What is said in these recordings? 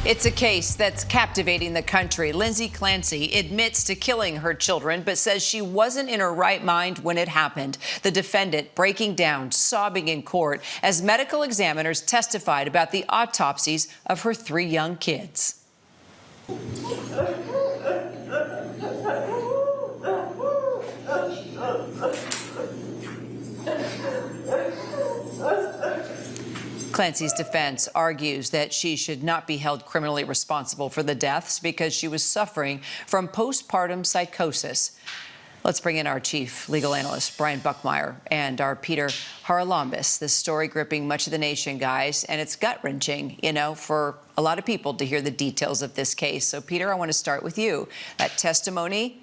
It's a case that's captivating the country. Lindsay Clancy admits to killing her children, but says she wasn't in her right mind when it happened. The defendant breaking down, sobbing in court as medical examiners testified about the autopsies of her 3 young kids. Clancy's defense argues that she should not be held criminally responsible for the deaths because she was suffering from postpartum psychosis. Let's bring in our chief legal analyst, Brian Buckmeyer, and our Peter Haralambous. This story gripping much of the nation, guys, and it's gut-wrenching, for a lot of people to hear the details of this case. So, Peter, I want to start with you. That testimony,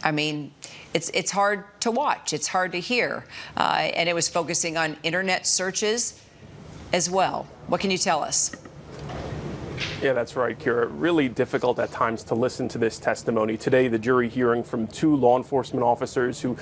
it's hard to watch. It's hard to hear. And it was focusing on internet searches as well. What can you tell us? Yeah, that's right, Kira. Really difficult at times to listen to this testimony. Today, the jury hearing from 2 law enforcement officers who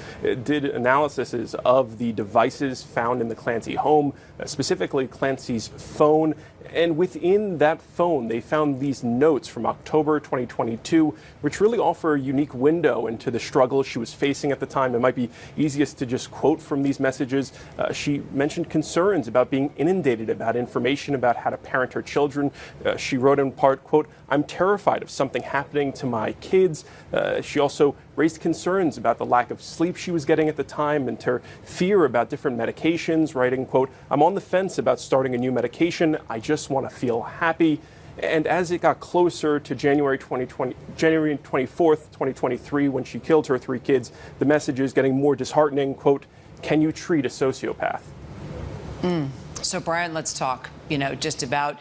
did analyses of the devices found in the Clancy home, specifically Clancy's phone. And within that phone, they found these notes from October 2022, which really offer a unique window into the struggle she was facing at the time. It might be easiest to just quote from these messages. She mentioned concerns about being inundated about information about how to parent her children. She wrote in part, quote, "I'm terrified of something happening to my kids." She also raised concerns about the lack of sleep she was getting at the time and her fear about different medications, writing, quote, "I'm on the fence about starting a new medication. I just want to feel happy." And as it got closer to January 24th, 2023, when she killed her 3 kids, the messages getting more disheartening, quote, "Can you treat a sociopath?" So, Brian, let's talk, just about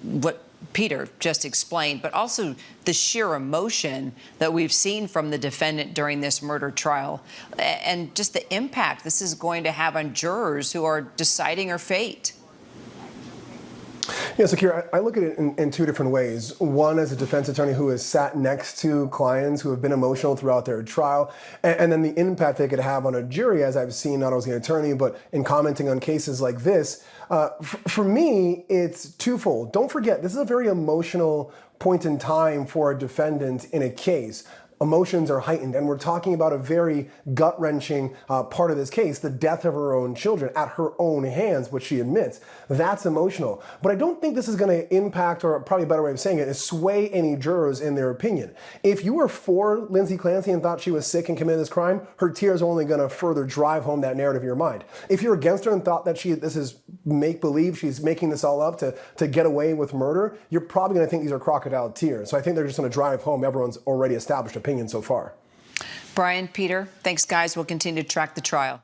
what Peter just explained, but also the sheer emotion that we've seen from the defendant during this murder trial and just the impact this is going to have on jurors who are deciding her fate. Yeah, so Kira, I look at it in 2 different ways. One, as a defense attorney who has sat next to clients who have been emotional throughout their trial, and then the impact they could have on a jury, as I've seen not only as an attorney, but in commenting on cases like this. For me, it's twofold. Don't forget, this is a very emotional point in time for a defendant in a case. Emotions are heightened, and we're talking about a very gut-wrenching part of this case, the death of her own children at her own hands, which she admits. That's emotional. But I don't think this is going to impact, or probably a better way of saying it, is sway any jurors in their opinion. If you were for Lindsay Clancy and thought she was sick and committed this crime, her tears are only going to further drive home that narrative in your mind. If you're against her and thought that this is make-believe, she's making this all up to get away with murder, you're probably going to think these are crocodile tears. So I think they're just going to drive home everyone's already established opinion so far. Brian, Peter, thanks, guys. We'll continue to track the trial.